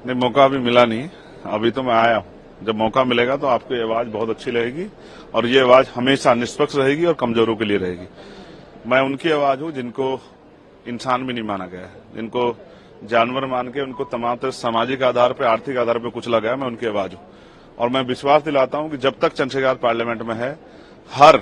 नहीं, मौका अभी मिला नहीं, अभी तो मैं आया हूं। जब मौका मिलेगा तो आपकी आवाज बहुत अच्छी रहेगी और ये आवाज हमेशा निष्पक्ष रहेगी और कमजोरों के लिए रहेगी। मैं उनकी आवाज हूं जिनको इंसान भी नहीं माना गया है, जिनको जानवर मान के उनको तमाम तरह सामाजिक आधार पर, आर्थिक आधार पर कुचला गया, मैं उनकी आवाज हूं। और मैं विश्वास दिलाता हूं कि जब तक चंद्रशेखर पार्लियामेंट में है, हर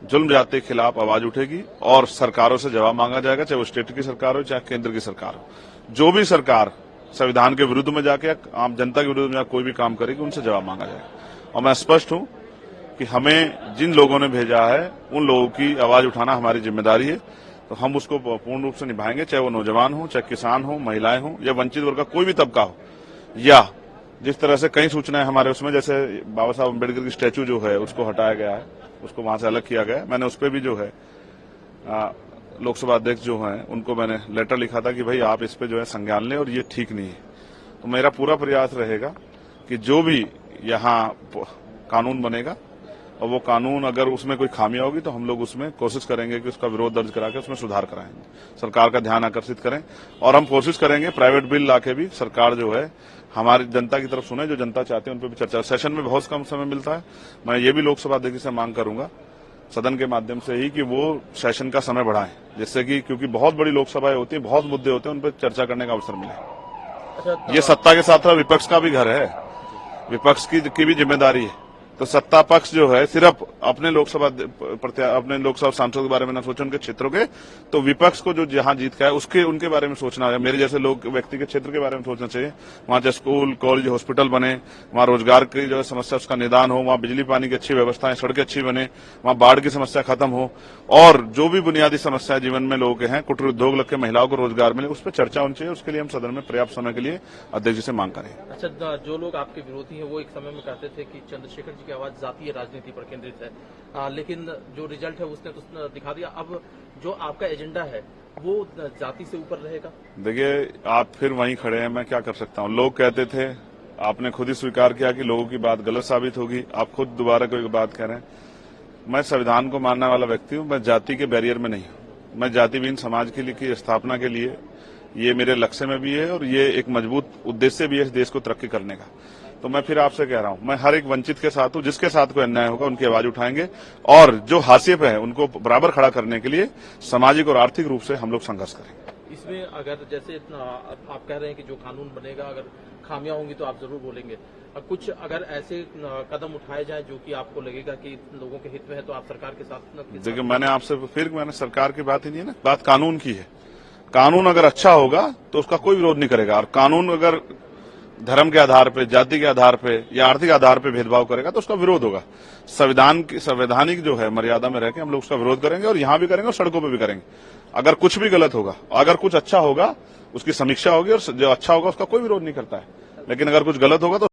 जुल्म जाति के खिलाफ आवाज उठेगी और सरकारों से जवाब मांगा जाएगा, चाहे वो स्टेट की सरकार हो चाहे केंद्र की सरकार हो। जो भी सरकार संविधान के विरुद्ध में जाके आम जनता के विरुद्ध में कोई भी काम करेगी, उनसे जवाब मांगा जाएगा। और मैं स्पष्ट हूं कि हमें जिन लोगों ने भेजा है उन लोगों की आवाज उठाना हमारी जिम्मेदारी है, तो हम उसको पूर्ण रूप से निभाएंगे, चाहे वो नौजवान हो, चाहे किसान हो, महिलाएं हो या वंचित वर्ग का कोई भी तबका हो। या जिस तरह से कई सूचनाएं हमारे उसमें, जैसे बाबा साहब अम्बेडकर की स्टैच्यू जो है उसको हटाया गया है, उसको वहां से अलग किया गया है। मैंने उस पर भी जो है लोकसभा अध्यक्ष जो है उनको मैंने लेटर लिखा था कि भाई आप इस पे जो है संज्ञान लें और ये ठीक नहीं है। तो मेरा पूरा प्रयास रहेगा कि जो भी यहाँ कानून बनेगा और वो कानून अगर उसमें कोई खामियां होगी तो हम लोग उसमें कोशिश करेंगे कि उसका विरोध दर्ज करा के उसमें सुधार कराएंगे, सरकार का ध्यान आकर्षित करें। और हम कोशिश करेंगे प्राइवेट बिल लाके भी सरकार जो है हमारी जनता की तरफ सुने, जो जनता चाहते हैं उन पर भी चर्चा। सेशन में बहुत कम समय मिलता है, मैं ये भी लोकसभा अध्यक्ष से मांग करूंगा सदन के माध्यम से ही कि वो सेशन का समय बढ़ाएं, जिससे कि क्योंकि बहुत बड़ी लोकसभाएं होती हैं, बहुत मुद्दे होते हैं, उन पर चर्चा करने का अवसर मिले। अच्छा, ये सत्ता के साथ विपक्ष का भी घर है, विपक्ष की भी जिम्मेदारी है। तो सत्ता पक्ष जो है सिर्फ अपने लोकसभा सांसद के बारे में न सोचे, उनके क्षेत्रों के, तो विपक्ष को जो जहां जीत का है उसके उनके बारे में सोचना है। मेरे जैसे लोग व्यक्ति के क्षेत्र के बारे में सोचना चाहिए, वहां जो स्कूल कॉलेज हॉस्पिटल बने, वहां रोजगार की जो समस्या उसका निदान हो, वहां बिजली पानी की अच्छी व्यवस्थाएं, सड़कें अच्छी बने, वहां बाढ़ की समस्या खत्म हो और जो भी बुनियादी समस्या जीवन में लोगों के हैं, कुटीर उद्योग लग के महिलाओं को रोजगार मिले, उस पर चर्चा होनी चाहिए। उसके लिए हम सदन में पर्याप्त समय के लिए अध्यक्ष जी से मांग करें। अच्छा, जो लोग आपके विरोधी हैं वो एक समय में कहते थे कि चंद्रशेखर जी की आवाज जातीय राजनीति पर केंद्रित है, लेकिन जो रिजल्ट है उसने तो दिखा दिया। अब जो आपका एजेंडा है वो जाति से ऊपर रहेगा। देखिए, आप फिर वहीं खड़े हैं, मैं क्या कर सकता हूं। लोग कहते थे, आपने खुद ही स्वीकार किया कि लोगों की बात गलत साबित होगी, आप खुद दोबारा कोई बात कह रहे हैं। मैं संविधान को मानने वाला व्यक्ति हूं, मैं जाति के बैरियर में नहीं हूं। मैं जातिविहीन समाज की स्थापना के लिए, ये मेरे लक्ष्य में भी है और ये एक मजबूत उद्देश्य भी है इस देश को तरक्की करने का। तो मैं फिर आपसे कह रहा हूं, मैं हर एक वंचित के साथ हूं, जिसके साथ कोई अन्याय होगा उनकी आवाज उठाएंगे और जो हाशिए पे है उनको बराबर खड़ा करने के लिए सामाजिक और आर्थिक रूप से हम लोग संघर्ष करेंगे। इसमें अगर जैसे आप कह रहे हैं कि जो कानून बनेगा अगर खामियां होंगी तो आप जरूर बोलेंगे, कुछ अगर ऐसे कदम उठाए जाए जो कि आपको लगेगा कि लोगों के हित में है तो आप सरकार के साथ। देखिए, मैंने सरकार की बात ही नहीं है ना, बात कानून की है। कानून अगर अच्छा होगा तो उसका कोई विरोध नहीं करेगा, और कानून अगर धर्म के आधार पे, जाति के आधार पे या आर्थिक आधार पे भेदभाव करेगा तो उसका विरोध होगा। संवैधानिक जो है मर्यादा में रहकर हम लोग उसका विरोध करेंगे और यहां भी करेंगे और सड़कों पे भी करेंगे। अगर कुछ भी गलत होगा, अगर कुछ अच्छा होगा उसकी समीक्षा होगी और जो अच्छा होगा उसका कोई विरोध नहीं करता है, लेकिन अगर कुछ गलत होगा तो